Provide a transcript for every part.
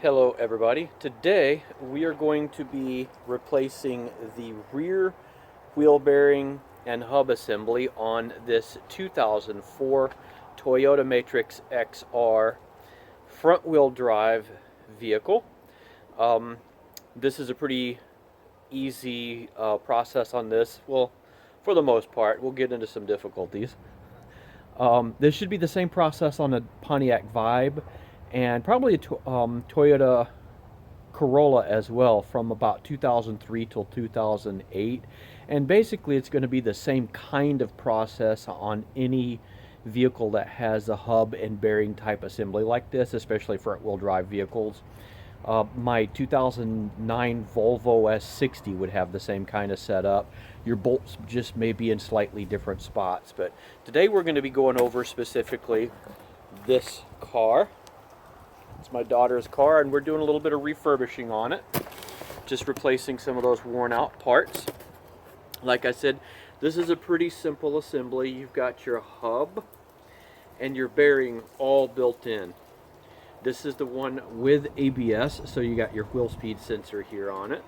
Hello everybody. Today we are going to be replacing the rear wheel bearing and hub assembly on this 2004 Toyota Matrix XR front wheel drive vehicle. This is a pretty easy process on this. Well, for the most part. We'll get into some difficulties. This should be the same process on a Pontiac Vibe and probably a Toyota Corolla as well from about 2003 till 2008. And basically it's going to be the same kind of process on any vehicle that has a hub and bearing type assembly like this, especially front wheel drive vehicles. My 2009 Volvo S60 would have the same kind of setup. Your bolts just may be in slightly different spots, but today we're going to be going over specifically this car. It's my daughter's car, and we're doing a little bit of refurbishing on it, just replacing some of those worn out parts. Like I said, this is a pretty simple assembly. You've got your hub and your bearing all built in. This is the one with ABS, so you got your wheel speed sensor here on it.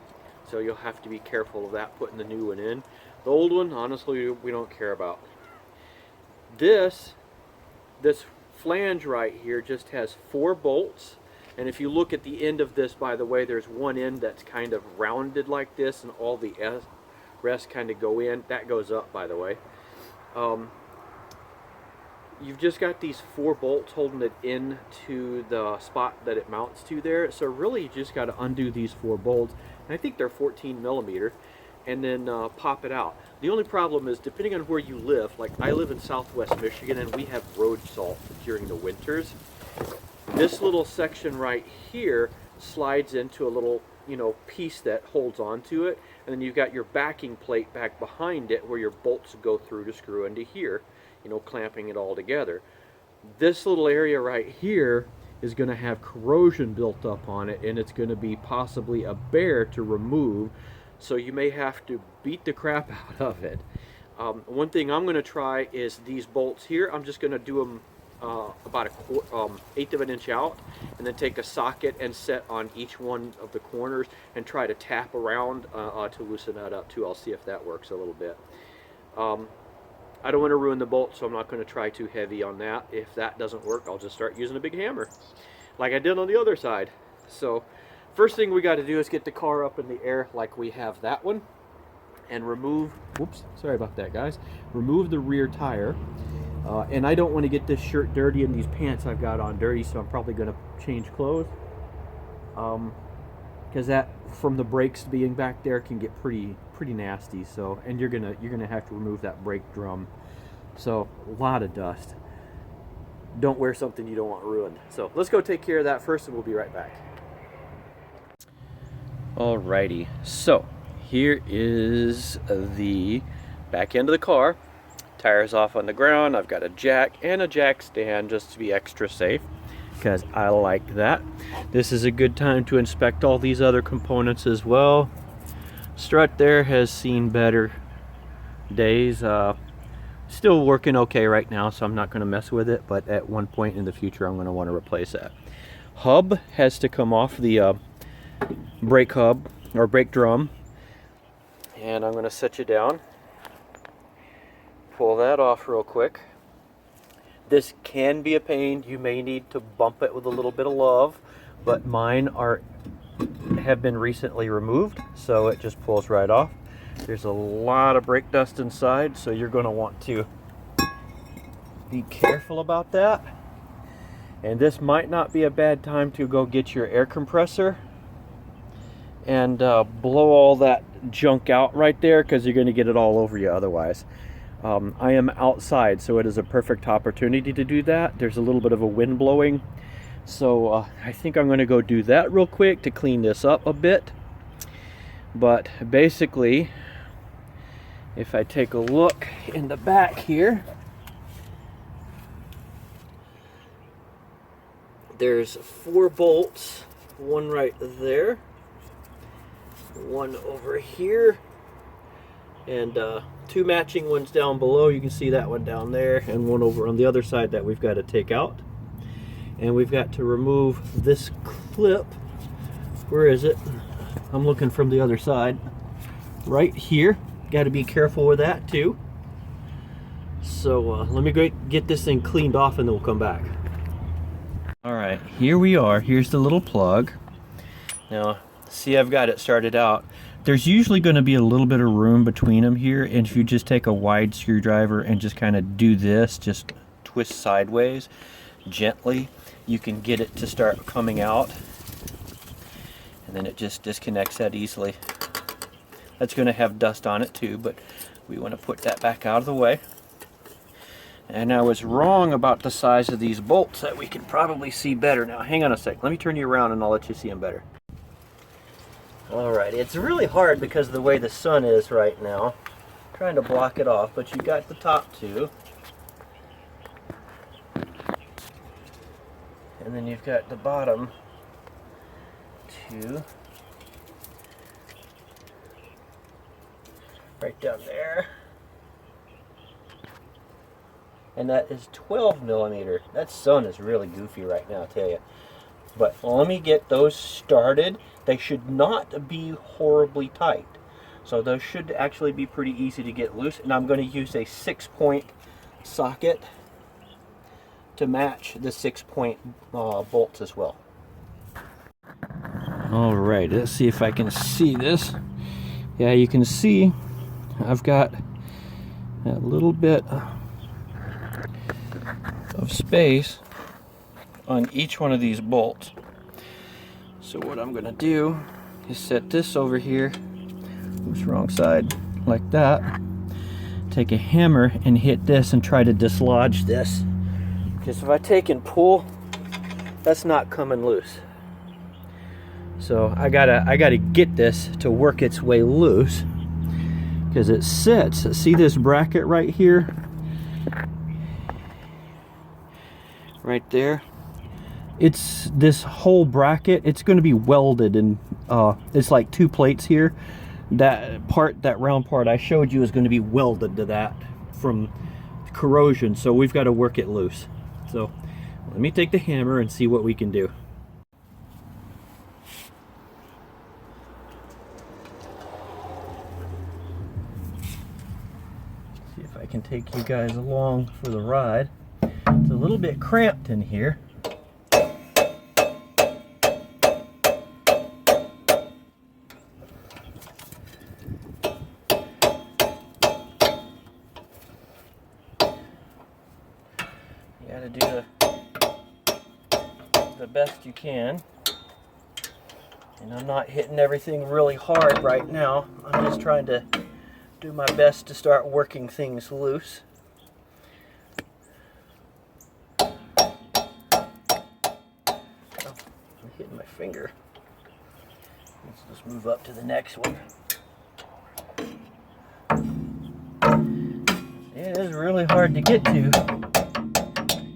So you'll have to be careful of that, putting the new one in. The old one, honestly, we don't care about. This flange right here just has 4 bolts, and if you look at the end of this, by the way, there's one end that's kind of rounded like this, and all the rest kind of go in. That goes up, by the way. You've just got these 4 bolts holding it into the spot that it mounts to there. So really you just got to undo these 4 bolts, and I think they're 14 millimeter, and then pop it out. The only problem is, depending on where you live, like I live in Southwest Michigan and we have road salt during the winters. This little section right here slides into a little, piece that holds onto it, and then you've got your backing plate back behind it where your bolts go through to screw into here, clamping it all together. This little area right here is going to have corrosion built up on it, and it's going to be possibly a bear to remove, so you may have to beat the crap out of it. One thing I'm going to try is these bolts here. I'm just going to do them about an eighth of an inch out, and then take a socket and set on each one of the corners and try to tap around to loosen that up too. I'll see if that works a little bit. I don't want to ruin the bolt, so I'm not going to try too heavy on that. If that doesn't work, I'll just start using a big hammer like I did on the other side. So first thing we got to do is get the car up in the air like we have that one, and remove, whoops, sorry about that guys, remove the rear tire. And I don't want to get this shirt dirty and these pants I've got on dirty, so I'm probably going to change clothes, because that, from the brakes being back there, can get pretty nasty. So, and you're gonna have to remove that brake drum, so a lot of dust. Don't wear something you don't want ruined. So let's go take care of that first, and we'll be right back. Alrighty, so here is the back end of the car. Tires off on the ground. I've got a jack and a jack stand just to be extra safe, because I like that. This is a good time to inspect all these other components as well. Strut there has seen better days. Still working okay right now, so I'm not going to mess with it, but at one point in the future I'm going to want to replace that. Hub has to come off the brake hub or brake drum, and I'm going to set you down. Pull that off real quick. This can be a pain. You may need to bump it with a little bit of love, but mine have been recently removed, so it just pulls right off. There's a lot of brake dust inside, so you're going to want to be careful about that. And this might not be a bad time to go get your air compressor and blow all that junk out right there, because you're going to get it all over you otherwise. I am outside, so it is a perfect opportunity to do that. There's a little bit of a wind blowing, so I think I'm going to go do that real quick to clean this up a bit. But basically, if I take a look in the back here, there's 4 bolts, one right there, one over here, and 2 matching ones down below. You can see that one down there, and one over on the other side that we've got to take out. And we've got to remove this clip. Where is it? I'm looking from the other side. Right here. Got to be careful with that too. So let me go get this thing cleaned off and then we'll come back. Alright, here we are. Here's the little plug. Now, see, I've got it started out. There's usually going to be a little bit of room between them here, and if you just take a wide screwdriver and just kind of do this, just twist sideways gently, you can get it to start coming out, and then it just disconnects that easily. That's going to have dust on it too, but we want to put that back out of the way. And I was wrong about the size of these bolts that we can probably see better now. Hang on a sec, let me turn you around and I'll let you see them better. Alright, it's really hard because of the way the sun is right now. I'm trying to block it off, but you got the top two. And then you've got the bottom two. Right down there. And that is 12 millimeter. That sun is really goofy right now, I'll tell you. But let me get those started. They should not be horribly tight. So those should actually be pretty easy to get loose. And I'm going to use a 6-point socket to match the 6-point bolts as well. Alright, let's see if I can see this. Yeah, you can see I've got a little bit of space on each one of these bolts. So what I'm going to do is set this over here, oops, wrong side, like that. Take a hammer and hit this and try to dislodge this. Because if I take and pull, that's not coming loose. So I gotta get this to work its way loose, because it sits. See this bracket right here? Right there. It's this whole bracket. It's going to be welded, and it's like two plates here. That part, that round part I showed you, is going to be welded to that from corrosion. So we've got to work it loose. So let me take the hammer and see what we can do. See if I can take you guys along for the ride. It's a little bit cramped in here. You gotta do the best you can. And I'm not hitting everything really hard right now. I'm just trying to do my best to start working things loose. Hitting my finger. Let's just move up to the next one. It is really hard to get to.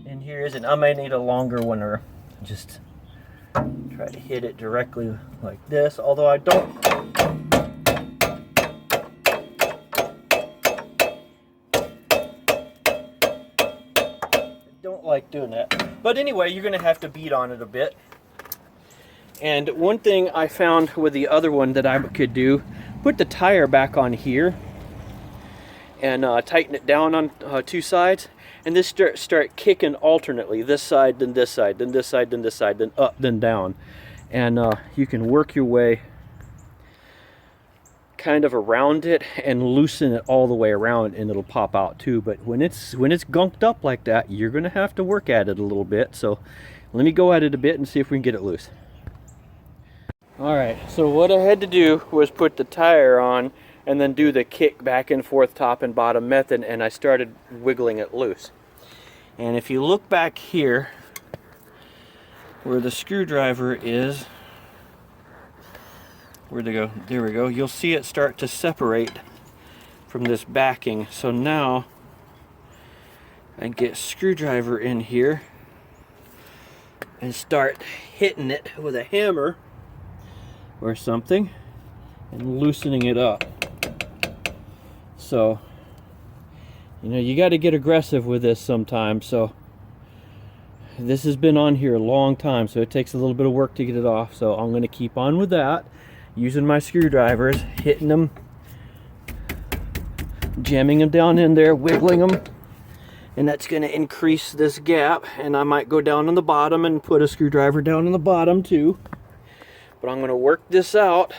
And here isn't. I may need a longer one, or just try to hit it directly like this, although I don't like doing that. But anyway, you're going to have to beat on it a bit. And one thing I found with the other one that I could do, put the tire back on here and tighten it down on two sides, and this start kicking alternately, this side, then this side, then this side, then this side, then up, then down. And you can work your way kind of around it and loosen it all the way around, and it'll pop out too. But when it's gunked up like that, you're gonna have to work at it a little bit. So let me go at it a bit and see if we can get it loose. Alright, so what I had to do was put the tire on and then do the kick back and forth top and bottom method, and I started wiggling it loose. And if you look back here where the screwdriver is, where'd they go? There we go. You'll see it start to separate from this backing. So now I get a screwdriver in here and start hitting it with a hammer or something and loosening it up. So, you know, you got to get aggressive with this sometimes. So this has been on here a long time, so it takes a little bit of work to get it off. So I'm going to keep on with that, using my screwdrivers, hitting them, jamming them down in there, wiggling them, and that's going to increase this gap. And I might go down on the bottom and put a screwdriver down on the bottom too. But I'm going to work this out.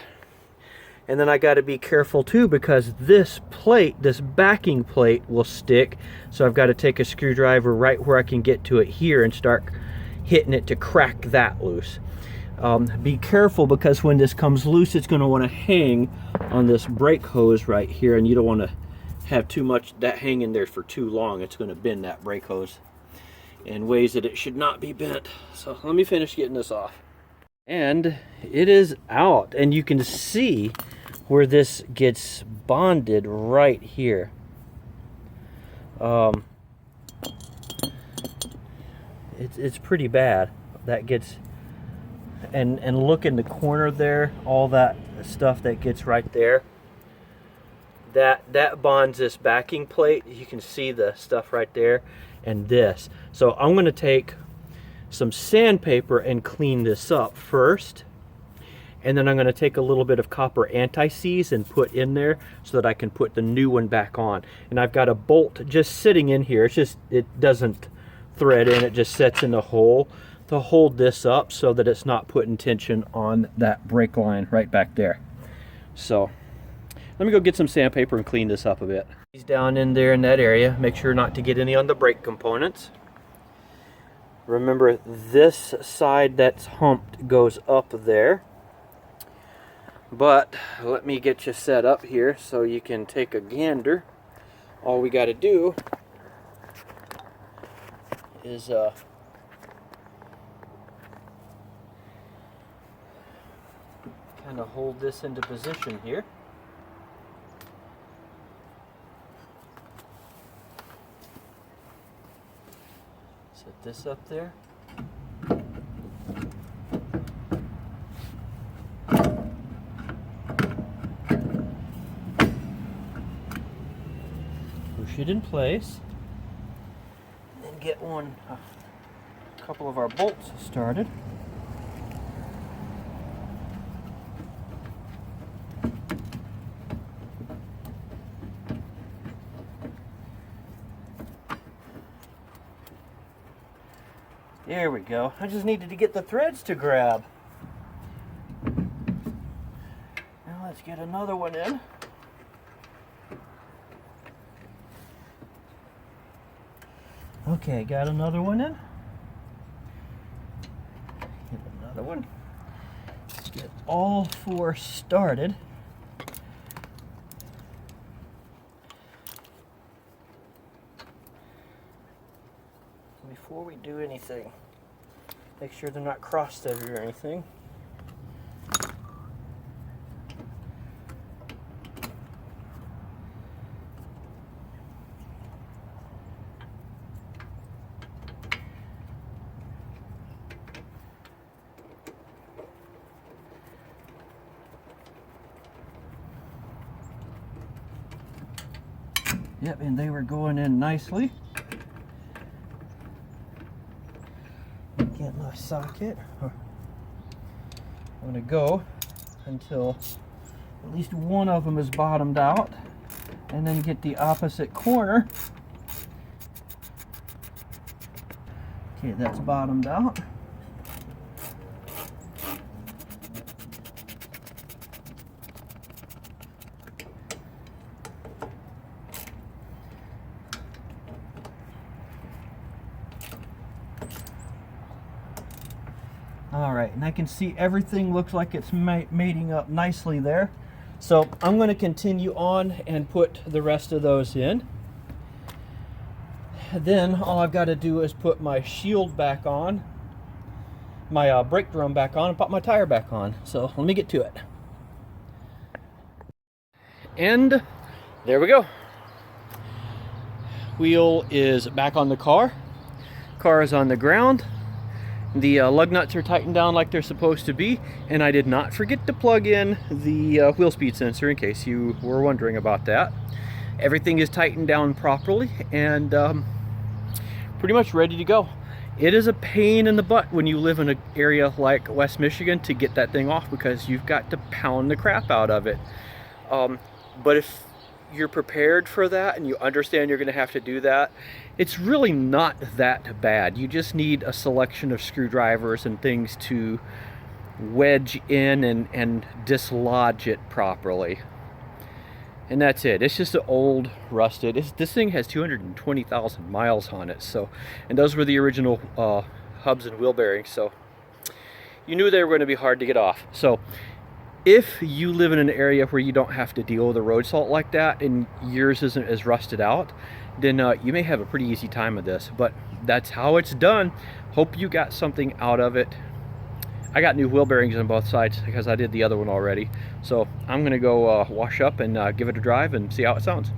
And then I got to be careful too, because this plate, this backing plate, will stick. So I've got to take a screwdriver right where I can get to it here and start hitting it to crack that loose. Be careful, because when this comes loose, it's going to want to hang on this brake hose right here, and you don't want to have too much that hanging there for too long. It's going to bend that brake hose in ways that it should not be bent. So let me finish getting this off. And it is out, and you can see where this gets bonded right here. It's pretty bad. That gets, and look in the corner there, all that stuff that gets right there. That bonds this backing plate. You can see the stuff right there, and this. So I'm going to take some sandpaper and clean this up first, and then I'm going to take a little bit of copper anti-seize and put in there so that I can put the new one back on. And I've got a bolt just sitting in here. It doesn't thread in, it just sets in the hole to hold this up so that it's not putting tension on that brake line right back there. So let me go get some sandpaper and clean this up a bit. He's down in there in that area. Make sure not to get any on the brake components. Remember, this side that's humped goes up there. But let me get you set up here so you can take a gander. All we got to do is kind of hold this into position here. Set this up there. Push it in place. And then get a couple of our bolts started. There we go. I just needed to get the threads to grab. Now let's get another one in. Okay, got another one in. Get another one. Let's get all four started. Before we do anything, make sure they're not cross-threaded or anything. Yep, and they were going in nicely. Get my socket. I'm going to go until at least one of them is bottomed out, and then get the opposite corner. Okay, that's bottomed out. Alright, and I can see everything looks like it's mating up nicely there. So I'm going to continue on and put the rest of those in. Then all I've got to do is put my shield back on, my brake drum back on, and put my tire back on. So let me get to it. And there we go. Wheel is back on the car. Car is on the ground. The lug nuts are tightened down like they're supposed to be, and I did not forget to plug in the wheel speed sensor in case you were wondering about that. Everything is tightened down properly and pretty much ready to go. It is a pain in the butt when you live in an area like West Michigan to get that thing off, because you've got to pound the crap out of it. But if you're prepared for that and you understand you're going to have to do that, it's really not that bad. You just need a selection of screwdrivers and things to wedge in and dislodge it properly. And that's it. It's just an old, rusted. This thing has 220,000 miles on it. So, and those were the original hubs and wheel bearings. So you knew they were going to be hard to get off. So if you live in an area where you don't have to deal with a road salt like that and yours isn't as rusted out, then you may have a pretty easy time with this. But that's how it's done. Hope you got something out of it. I got new wheel bearings on both sides because I did the other one already. So I'm gonna go wash up and give it a drive and see how it sounds.